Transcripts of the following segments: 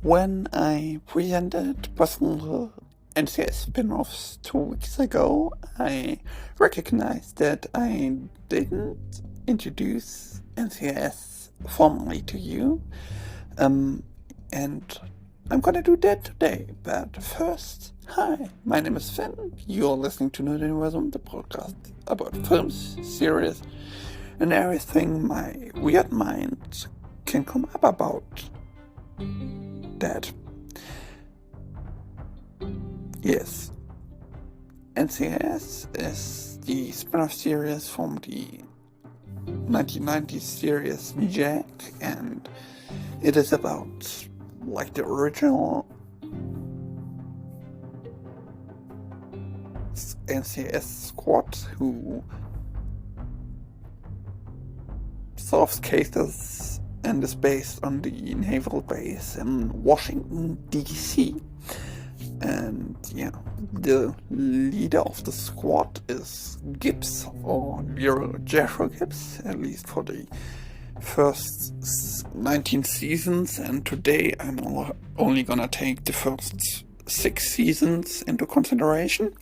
When I presented possible NCIS spin-offs 2 weeks ago, I recognized that I didn't introduce NCIS formally to you, and I'm gonna do that today. But first, hi, my name is Finn. You're listening to Nerd Universum, the podcast about films, series, and everything my weird mind can come up about. That. Yes. NCIS is the spin-off series from the 1990s series Jack, and it is about like the original NCIS squad who solves cases and is based on the naval base in Washington, D.C. And yeah, the leader of the squad is Gibbs, or Jeffrey Gibbs, at least for the first 19 seasons. And today I'm only gonna take the first 6 seasons into consideration.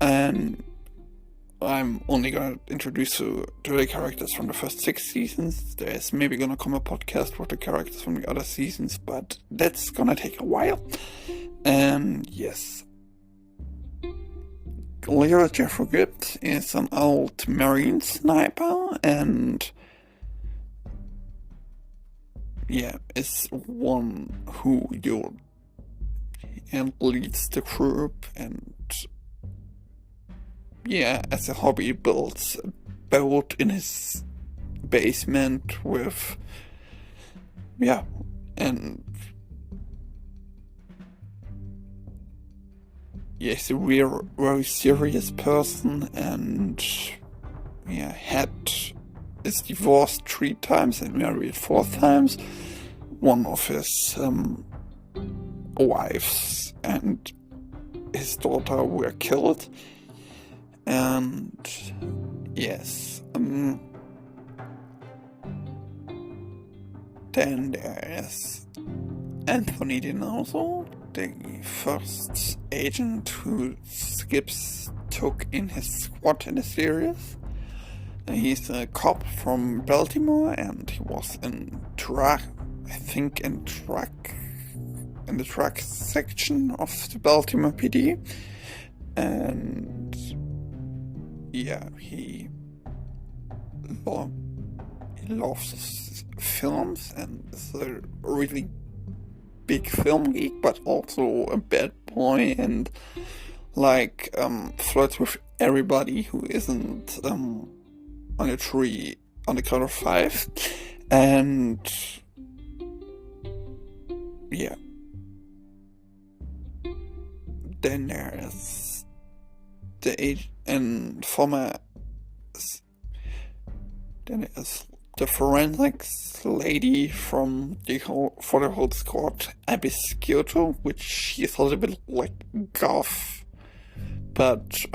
And I'm only gonna introduce you to the characters from the first 6 seasons. There's maybe gonna come a podcast with the characters from the other seasons, but that's gonna take a while. And yes, Leader Jeffrey Gibbs is an old Marine sniper, and yeah, is one who leads the group, and yeah, as a hobby builds a boat in his basement with, and he's a very serious person, and is divorced 3 times and married 4 times. One of his wives and his daughter were killed. And yes, then there is Anthony DiNozzo, the first agent who Gibbs took in his squad in the series. He's a cop from Baltimore, and he was in the track section of the Baltimore PD. And yeah, he loves films and is a really big film geek, but also a bad boy, and flirts with everybody who isn't on a tree on the count of 5. And yeah, then there is then there's the forensics lady for the whole squad, Abyss Kyoto, which she's a little bit like goth, but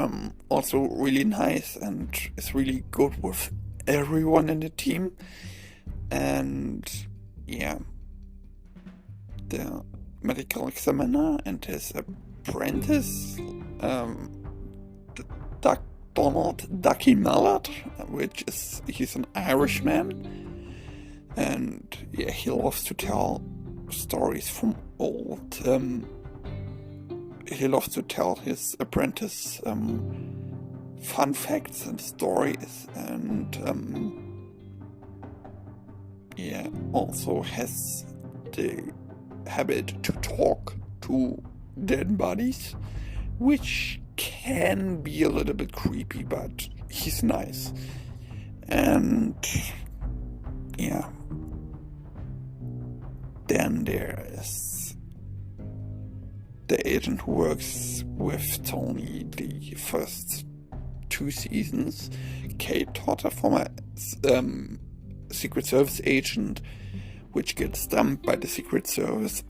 also really nice and is really good with everyone in the team. And yeah, the medical examiner and his apprentice, Donald Ducky Mallard, he's an Irishman, and yeah, he loves to tell stories from old. He loves to tell his apprentice fun facts and stories, and also has the habit to talk to dead bodies, which can be a little bit creepy, but he's nice. And yeah, then there is the agent who works with Tony the first 2 seasons, Kate Totter, former Secret Service agent, which gets dumped by the Secret Service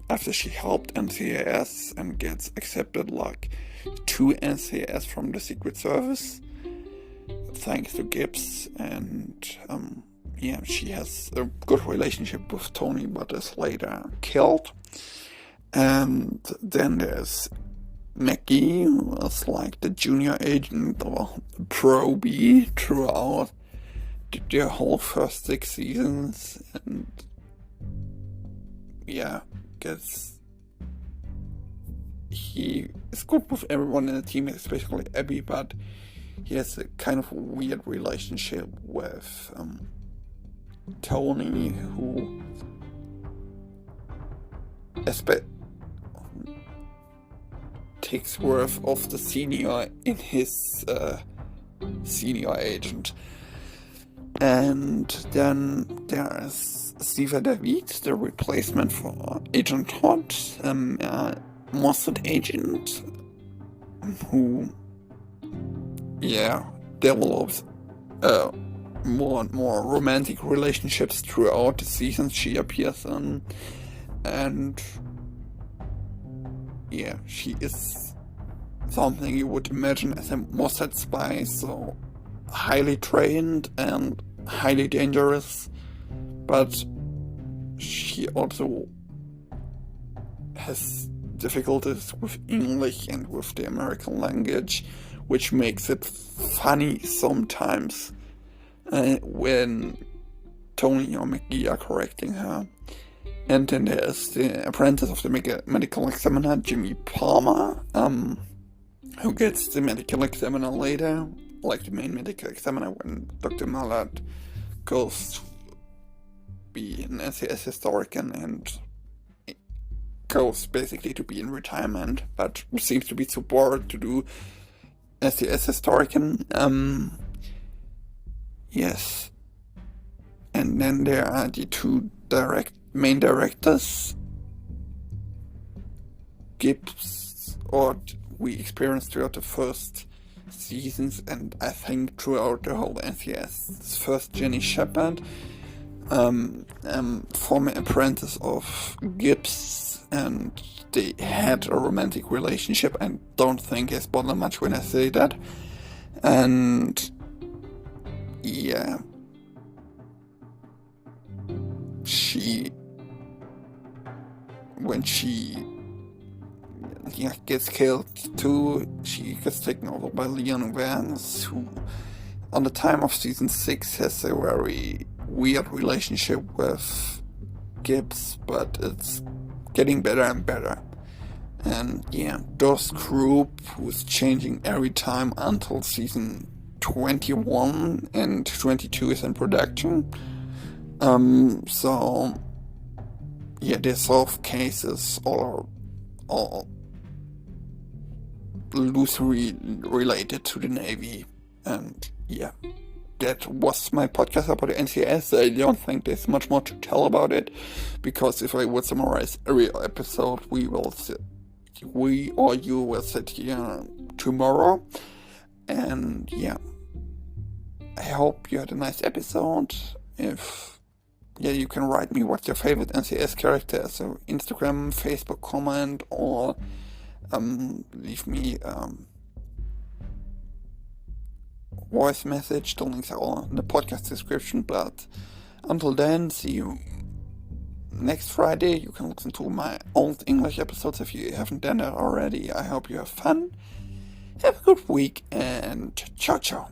after she helped NCIS and gets accepted to NCIS from the Secret Service, thanks to Gibbs. And yeah, she has a good relationship with Tony, but is later killed. And then there's Maggie, who is like the junior agent or probie throughout the whole first 6 seasons, and yeah, he is good with everyone in the team, especially Abby, but he has a kind of weird relationship with Tony, who takes worth of the senior in his senior agent. And then there is Steve David, the replacement for Agent Todd, a Mossad agent who, develops more and more romantic relationships throughout the seasons she appears in. And yeah, she is something you would imagine as a Mossad spy, so highly trained and highly dangerous, but she also has difficulties with English and with the American language, which makes it funny sometimes when Tony or Maggie are correcting her. And then there's the apprentice of the medical examiner, Jimmy Palmer, who gets the medical examiner later, like the main medical examiner when Dr. Mallard goes to be an NCIS historian and goes basically to be in retirement, but seems to be too bored to do NCIS historian. Yes. And then there are the two main directors, Gibbs, or we experienced throughout the first seasons, and I think throughout the whole NCIS. First, Jenny Shepard, former apprentice of Gibbs, and they had a romantic relationship. I don't think it's bothered much when I say that. And yeah, when she gets killed too, she gets taken over by Leon Vance, who on the time of season 6 has a very weird relationship with Gibbs, but it's getting better and better. And yeah, Doss Group, who's changing every time until season 21, and 22 is in production. So yeah, they solve cases all loosely related to the Navy. And yeah, that was my podcast about the NCIS. I don't think there's much more to tell about it, because if I would summarize every episode, we or you will sit here tomorrow. And yeah, I hope you had a nice episode. You can write me what's your favorite NCIS character, so Instagram, Facebook comment, or leave me voice message. The links are all in the podcast description. But until then, see you next Friday. You can listen to my old English episodes if you haven't done it already. I hope you have fun. Have a good week, and ciao ciao.